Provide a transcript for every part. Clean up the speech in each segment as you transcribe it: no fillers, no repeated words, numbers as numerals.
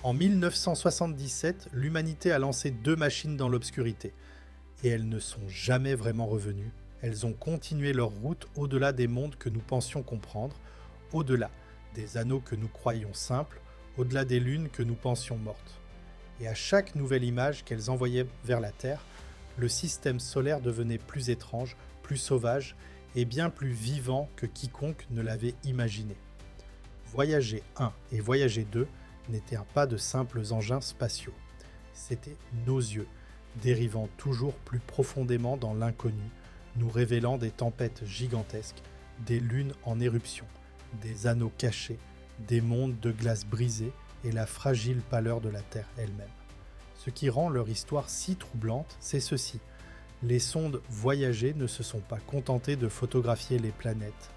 En 1977, l'humanité a lancé 2 machines dans l'obscurité. Et elles ne sont jamais vraiment revenues. Elles ont continué leur route au-delà des mondes que nous pensions comprendre, au-delà des anneaux que nous croyions simples, au-delà des lunes que nous pensions mortes. Et à chaque nouvelle image qu'elles envoyaient vers la Terre, le système solaire devenait plus étrange, plus sauvage et bien plus vivant que quiconque ne l'avait imaginé. Voyager 1 et Voyager 2 n'étaient pas de simples engins spatiaux. C'étaient nos yeux, dérivant toujours plus profondément dans l'inconnu, nous révélant des tempêtes gigantesques, des lunes en éruption, des anneaux cachés, des mondes de glace brisés et la fragile pâleur de la Terre elle-même. Ce qui rend leur histoire si troublante, c'est ceci. Les sondes Voyager ne se sont pas contentées de photographier les planètes,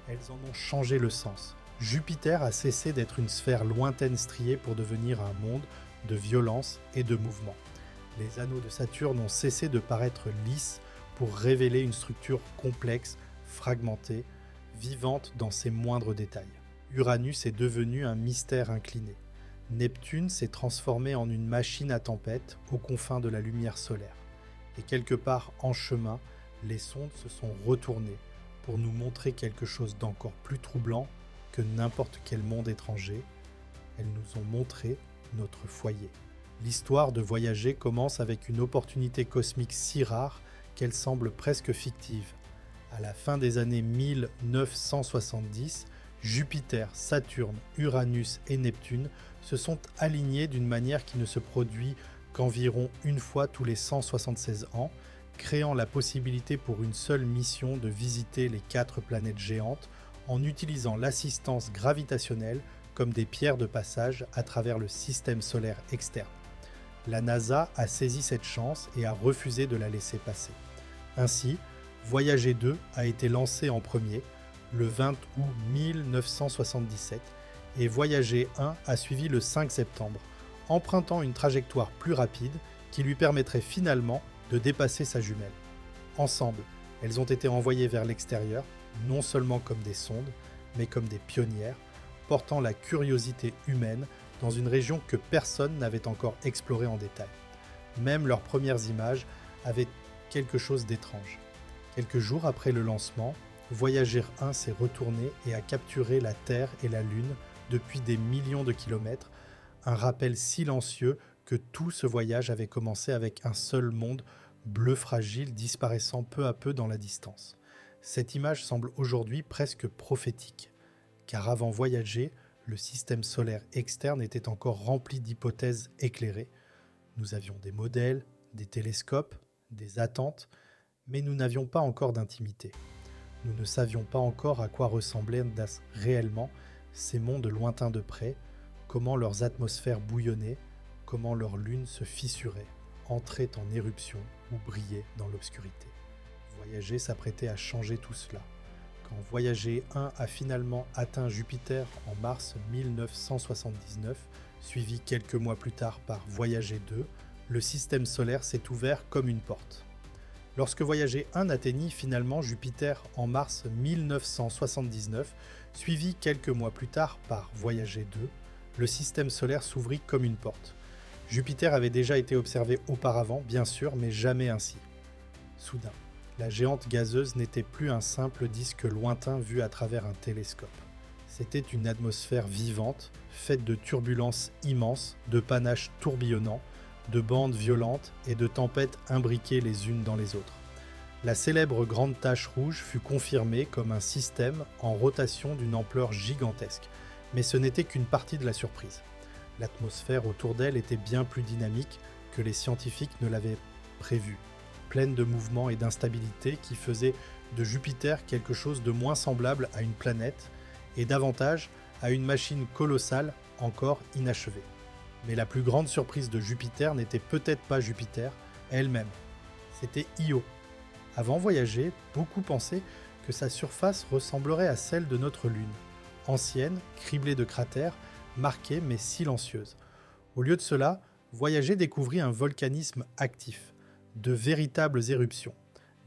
elles en ont changé le sens. Jupiter a cessé d'être une sphère lointaine striée pour devenir un monde de violence et de mouvement. Les anneaux de Saturne ont cessé de paraître lisses pour révéler une structure complexe, fragmentée, vivante dans ses moindres détails. Uranus est devenu un mystère incliné. Neptune s'est transformé en une machine à tempête aux confins de la lumière solaire. Et quelque part en chemin, les sondes se sont retournées pour nous montrer quelque chose d'encore plus troublant que n'importe quel monde étranger. Elles nous ont montré notre foyer. L'histoire de Voyager commence avec une opportunité cosmique si rare qu'elle semble presque fictive. À la fin des années 1970, Jupiter, Saturne, Uranus et Neptune se sont alignés d'une manière qui ne se produit qu'environ une fois tous les 176 ans, créant la possibilité pour une seule mission de visiter les 4 planètes géantes en utilisant l'assistance gravitationnelle comme des pierres de passage à travers le système solaire externe. La NASA a saisi cette chance et a refusé de la laisser passer. Ainsi, Voyager 2 a été lancé en premier, le 20 août 1977, et Voyager 1 a suivi le 5 septembre, empruntant une trajectoire plus rapide qui lui permettrait finalement de dépasser sa jumelle. Ensemble, elles ont été envoyées vers l'extérieur, non seulement comme des sondes, mais comme des pionnières, portant la curiosité humaine dans une région que personne n'avait encore explorée en détail. Même leurs premières images avaient quelque chose d'étrange. Quelques jours après le lancement, Voyager 1 s'est retourné et a capturé la Terre et la Lune depuis des millions de kilomètres, un rappel silencieux que tout ce voyage avait commencé avec un seul monde bleu fragile disparaissant peu à peu dans la distance. Cette image semble aujourd'hui presque prophétique, car avant Voyager, le système solaire externe était encore rempli d'hypothèses éclairées. Nous avions des modèles, des télescopes, des attentes, mais nous n'avions pas encore d'intimité. Nous ne savions pas encore à quoi ressemblaient réellement ces mondes lointains de près, comment leurs atmosphères bouillonnaient, comment leurs lunes se fissuraient, entraient en éruption ou brillaient dans l'obscurité. Voyager s'apprêtait à changer tout cela. Quand Voyager 1 a finalement atteint Jupiter en mars 1979, suivi quelques mois plus tard par Voyager 2, le système solaire s'est ouvert comme une porte. Lorsque Voyager 1 atteignit finalement Jupiter en mars 1979, suivi quelques mois plus tard par Voyager 2, le système solaire s'ouvrit comme une porte. Jupiter avait déjà été observé auparavant, bien sûr, mais jamais ainsi. Soudain, la géante gazeuse n'était plus un simple disque lointain vu à travers un télescope. C'était une atmosphère vivante, faite de turbulences immenses, de panaches tourbillonnants, de bandes violentes et de tempêtes imbriquées les unes dans les autres. La célèbre grande tache rouge fut confirmée comme un système en rotation d'une ampleur gigantesque, mais ce n'était qu'une partie de la surprise. L'atmosphère autour d'elle était bien plus dynamique que les scientifiques ne l'avaient prévu, pleine de mouvements et d'instabilité qui faisaient de Jupiter quelque chose de moins semblable à une planète et davantage à une machine colossale encore inachevée. Mais la plus grande surprise de Jupiter n'était peut-être pas Jupiter elle-même, c'était Io. Avant Voyager, beaucoup pensaient que sa surface ressemblerait à celle de notre Lune, ancienne, criblée de cratères, marquée mais silencieuse. Au lieu de cela, Voyager découvrit un volcanisme actif, de véritables éruptions,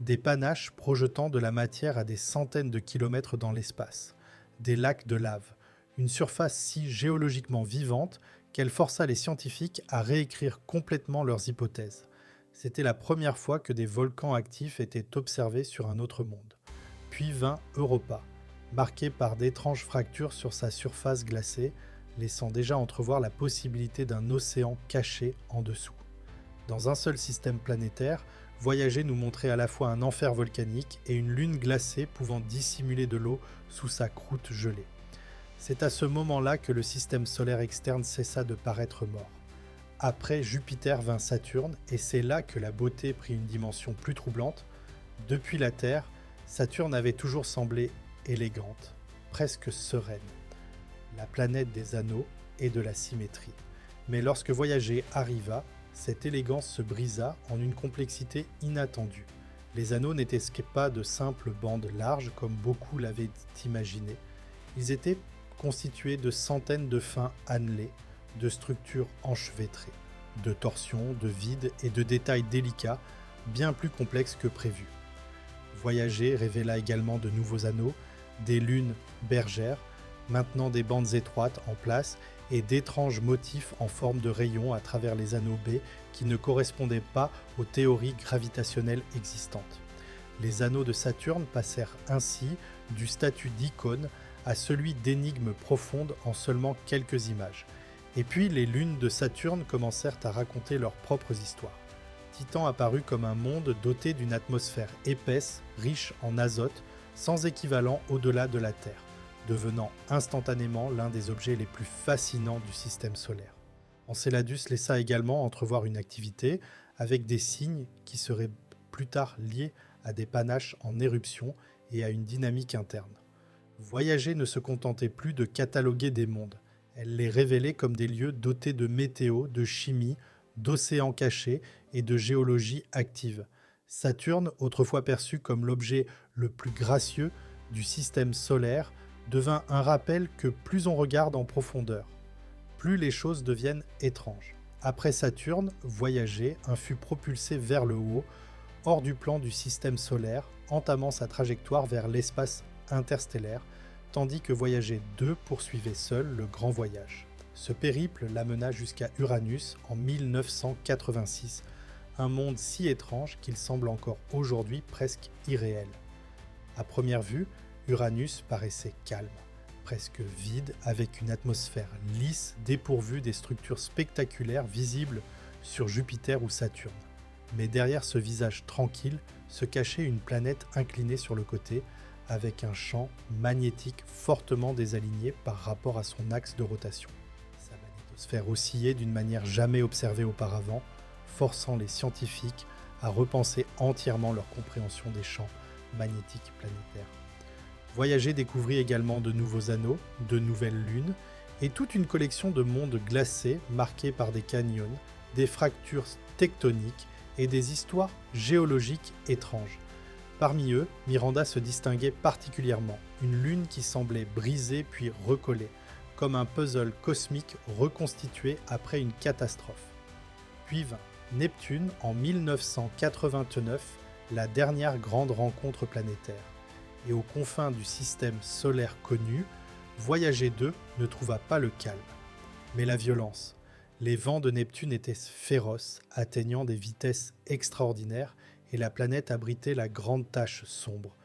des panaches projetant de la matière à des centaines de kilomètres dans l'espace, des lacs de lave, une surface si géologiquement vivante qu'elle força les scientifiques à réécrire complètement leurs hypothèses. C'était la première fois que des volcans actifs étaient observés sur un autre monde. Puis vint Europa, marqué par d'étranges fractures sur sa surface glacée, laissant déjà entrevoir la possibilité d'un océan caché en dessous. Dans un seul système planétaire, voyager nous montrait à la fois un enfer volcanique et une lune glacée pouvant dissimuler de l'eau sous sa croûte gelée. C'est à ce moment-là que le système solaire externe cessa de paraître mort. Après Jupiter vint Saturne, et c'est là que la beauté prit une dimension plus troublante. Depuis la Terre, Saturne avait toujours semblé élégante, presque sereine, la planète des anneaux et de la symétrie. Mais lorsque Voyager arriva, cette élégance se brisa en une complexité inattendue. Les anneaux n'étaient pas de simples bandes larges comme beaucoup l'avaient imaginé. Ils étaient constitués de centaines de fins annelés, de structures enchevêtrées, de torsions, de vides et de détails délicats, bien plus complexes que prévu. Voyager révéla également de nouveaux anneaux, des lunes bergères, maintenant des bandes étroites en place et d'étranges motifs en forme de rayons à travers les anneaux B qui ne correspondaient pas aux théories gravitationnelles existantes. Les anneaux de Saturne passèrent ainsi du statut d'icône à celui d'énigmes profondes en seulement quelques images. Et puis les lunes de Saturne commencèrent à raconter leurs propres histoires. Titan apparut comme un monde doté d'une atmosphère épaisse, riche en azote, sans équivalent au-delà de la Terre, devenant instantanément l'un des objets les plus fascinants du système solaire. Enceladus laissa également entrevoir une activité avec des signes qui seraient plus tard liés à des panaches en éruption et à une dynamique interne. Voyager ne se contentait plus de cataloguer des mondes, elle les révélait comme des lieux dotés de météo, de chimie, d'océans cachés et de géologie active. Saturne, autrefois perçu comme l'objet le plus gracieux du système solaire, devint un rappel que plus on regarde en profondeur, plus les choses deviennent étranges. Après Saturne, Voyager fut propulsé vers le haut, hors du plan du système solaire, entamant sa trajectoire vers l'espace interstellaire, tandis que Voyager 2 poursuivait seul le grand voyage. Ce périple l'amena jusqu'à Uranus en 1986, un monde si étrange qu'il semble encore aujourd'hui presque irréel. À première vue, Uranus paraissait calme, presque vide, avec une atmosphère lisse dépourvue des structures spectaculaires visibles sur Jupiter ou Saturne. Mais derrière ce visage tranquille se cachait une planète inclinée sur le côté, avec un champ magnétique fortement désaligné par rapport à son axe de rotation. Sa magnétosphère oscillait d'une manière jamais observée auparavant, forçant les scientifiques à repenser entièrement leur compréhension des champs magnétiques planétaires. Voyager découvrit également de nouveaux anneaux, de nouvelles lunes, et toute une collection de mondes glacés marqués par des canyons, des fractures tectoniques et des histoires géologiques étranges. Parmi eux, Miranda se distinguait particulièrement, une lune qui semblait brisée puis recollée, comme un puzzle cosmique reconstitué après une catastrophe. Puis vint Neptune en 1989, la dernière grande rencontre planétaire. Et aux confins du système solaire connu, Voyager 2 ne trouva pas le calme, mais la violence. Les vents de Neptune étaient féroces, atteignant des vitesses extraordinaires, et la planète abritait la grande tache sombre,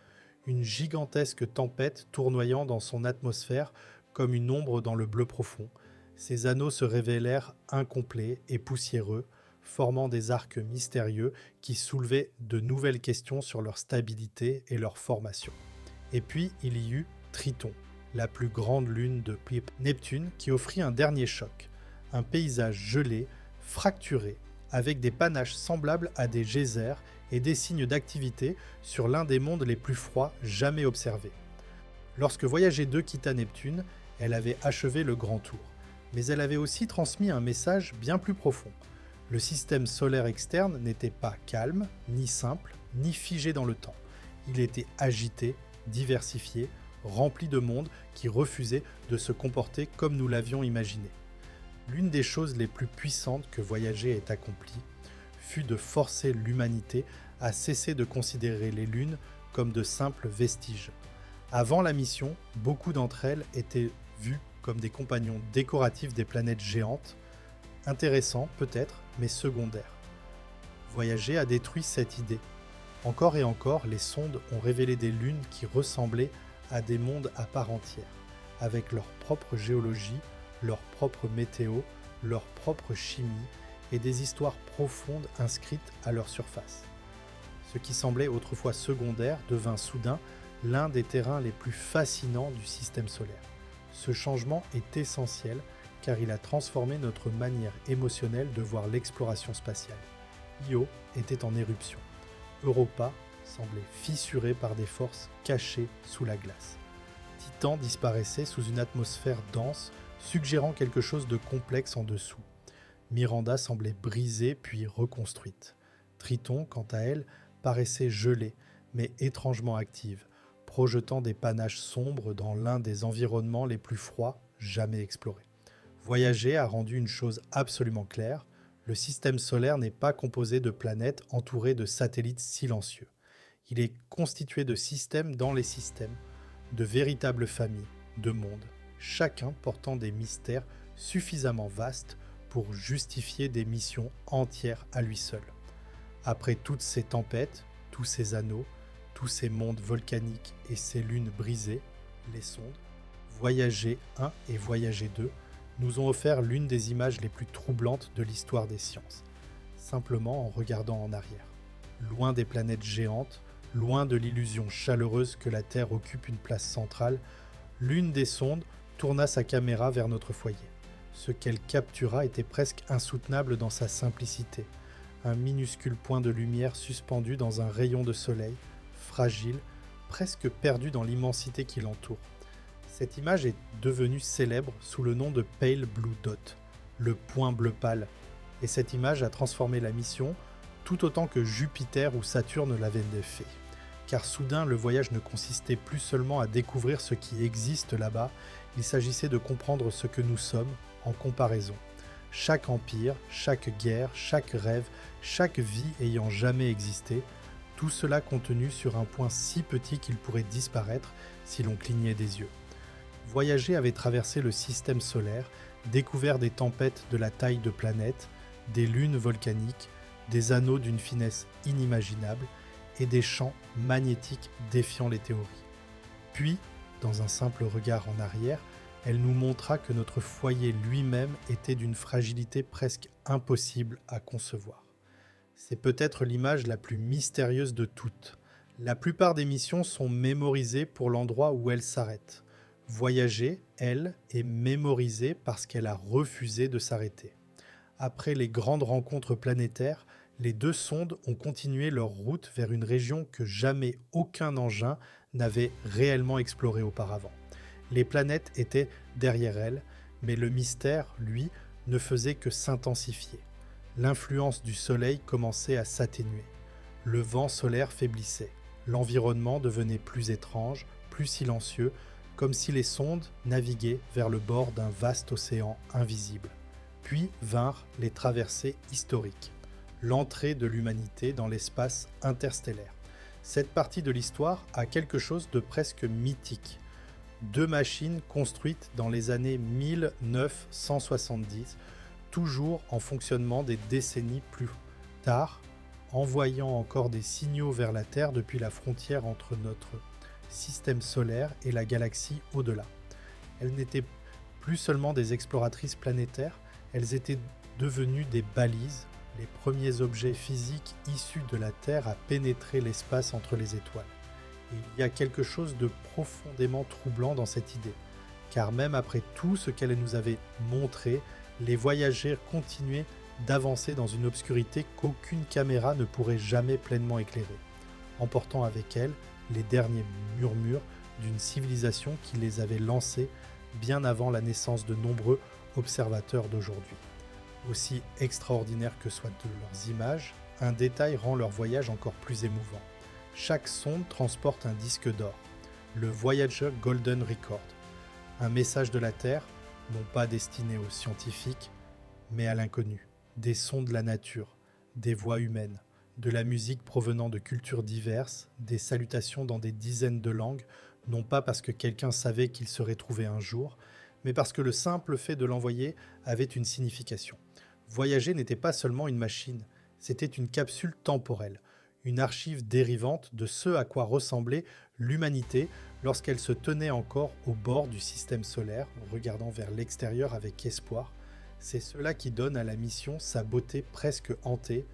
une gigantesque tempête tournoyant dans son atmosphère comme une ombre dans le bleu profond. Ses anneaux se révélèrent incomplets et poussiéreux, formant des arcs mystérieux qui soulevaient de nouvelles questions sur leur stabilité et leur formation. Et puis il y eut Triton, la plus grande lune de Neptune, qui offrit un dernier choc, un paysage gelé, fracturé, avec des panaches semblables à des geysers et des signes d'activité sur l'un des mondes les plus froids jamais observés. Lorsque Voyager 2 quitta Neptune, elle avait achevé le grand tour, mais elle avait aussi transmis un message bien plus profond. Le système solaire externe n'était pas calme, ni simple, ni figé dans le temps. Il était agité, diversifié, rempli de mondes qui refusaient de se comporter comme nous l'avions imaginé. L'une des choses les plus puissantes que Voyager ait accomplies fut de forcer l'humanité à cesser de considérer les lunes comme de simples vestiges. Avant la mission, beaucoup d'entre elles étaient vues comme des compagnons décoratifs des planètes géantes, Intéressant peut-être, mais secondaire. Voyager a détruit cette idée. Encore et encore, les sondes ont révélé des lunes qui ressemblaient à des mondes à part entière, avec leur propre géologie, leur propre météo, leur propre chimie et des histoires profondes inscrites à leur surface. Ce qui semblait autrefois secondaire devint soudain l'un des terrains les plus fascinants du système solaire. Ce changement est essentiel car il a transformé notre manière émotionnelle de voir l'exploration spatiale. Io était en éruption. Europa semblait fissuré par des forces cachées sous la glace. Titan disparaissait sous une atmosphère dense, suggérant quelque chose de complexe en dessous. Miranda semblait brisée puis reconstruite. Triton, quant à elle, paraissait gelée, mais étrangement active, projetant des panaches sombres dans l'un des environnements les plus froids jamais explorés. Voyager a rendu une chose absolument claire, le système solaire n'est pas composé de planètes entourées de satellites silencieux. Il est constitué de systèmes dans les systèmes, de véritables familles, de mondes, chacun portant des mystères suffisamment vastes pour justifier des missions entières à lui seul. Après toutes ces tempêtes, tous ces anneaux, tous ces mondes volcaniques et ces lunes brisées, les sondes, Voyager 1 et Voyager 2, nous ont offert l'une des images les plus troublantes de l'histoire des sciences, simplement en regardant en arrière. Loin des planètes géantes, loin de l'illusion chaleureuse que la Terre occupe une place centrale, l'une des sondes tourna sa caméra vers notre foyer. Ce qu'elle captura était presque insoutenable dans sa simplicité. Un minuscule point de lumière suspendu dans un rayon de soleil, fragile, presque perdu dans l'immensité qui l'entoure. Cette image est devenue célèbre sous le nom de Pale Blue Dot, le point bleu pâle, et cette image a transformé la mission tout autant que Jupiter ou Saturne l'avaient fait. Car soudain, le voyage ne consistait plus seulement à découvrir ce qui existe là-bas, il s'agissait de comprendre ce que nous sommes en comparaison. Chaque empire, chaque guerre, chaque rêve, chaque vie ayant jamais existé, tout cela contenu sur un point si petit qu'il pourrait disparaître si l'on clignait des yeux. Voyager avait traversé le système solaire, découvert des tempêtes de la taille de planètes, des lunes volcaniques, des anneaux d'une finesse inimaginable et des champs magnétiques défiant les théories. Puis, dans un simple regard en arrière, elle nous montra que notre foyer lui-même était d'une fragilité presque impossible à concevoir. C'est peut-être l'image la plus mystérieuse de toutes. La plupart des missions sont mémorisées pour l'endroit où elles s'arrêtent. Voyager, elle, est mémorisée parce qu'elle a refusé de s'arrêter. Après les grandes rencontres planétaires, les deux sondes ont continué leur route vers une région que jamais aucun engin n'avait réellement explorée auparavant. Les planètes étaient derrière elles, mais le mystère, lui, ne faisait que s'intensifier. L'influence du Soleil commençait à s'atténuer. Le vent solaire faiblissait. L'environnement devenait plus étrange, plus silencieux, comme si les sondes naviguaient vers le bord d'un vaste océan invisible. Puis vinrent les traversées historiques, l'entrée de l'humanité dans l'espace interstellaire. Cette partie de l'histoire a quelque chose de presque mythique. Deux machines construites dans les années 1970, toujours en fonctionnement des décennies plus tard, envoyant encore des signaux vers la Terre depuis la frontière entre notre système solaire et la galaxie au-delà. Elles n'étaient plus seulement des exploratrices planétaires, elles étaient devenues des balises, les premiers objets physiques issus de la Terre à pénétrer l'espace entre les étoiles. Et il y a quelque chose de profondément troublant dans cette idée, car même après tout ce qu'elle nous avait montré, les voyageurs continuaient d'avancer dans une obscurité qu'aucune caméra ne pourrait jamais pleinement éclairer, emportant avec elle les derniers murmures d'une civilisation qui les avait lancés bien avant la naissance de nombreux observateurs d'aujourd'hui. Aussi extraordinaires que soient leurs images, un détail rend leur voyage encore plus émouvant. Chaque sonde transporte un disque d'or, le Voyager Golden Record, un message de la Terre, non pas destiné aux scientifiques, mais à l'inconnu, des sons de la nature, des voix humaines, de la musique provenant de cultures diverses, des salutations dans des dizaines de langues, non pas parce que quelqu'un savait qu'il serait trouvé un jour, mais parce que le simple fait de l'envoyer avait une signification. Voyager n'était pas seulement une machine, c'était une capsule temporelle, une archive dérivante de ce à quoi ressemblait l'humanité lorsqu'elle se tenait encore au bord du système solaire, regardant vers l'extérieur avec espoir. C'est cela qui donne à la mission sa beauté presque hantée.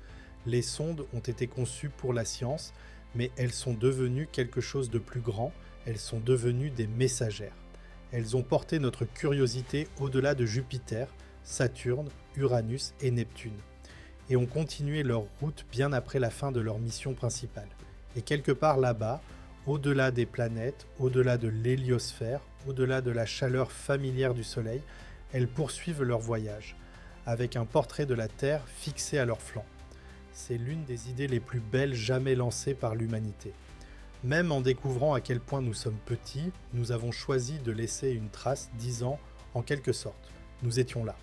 Les sondes ont été conçues pour la science, mais elles sont devenues quelque chose de plus grand, elles sont devenues des messagères. Elles ont porté notre curiosité au-delà de Jupiter, Saturne, Uranus et Neptune, et ont continué leur route bien après la fin de leur mission principale. Et quelque part là-bas, au-delà des planètes, au-delà de l'héliosphère, au-delà de la chaleur familière du Soleil, elles poursuivent leur voyage, avec un portrait de la Terre fixé à leur flanc. C'est l'une des idées les plus belles jamais lancées par l'humanité. Même en découvrant à quel point nous sommes petits, nous avons choisi de laisser une trace disant, en quelque sorte, nous étions là.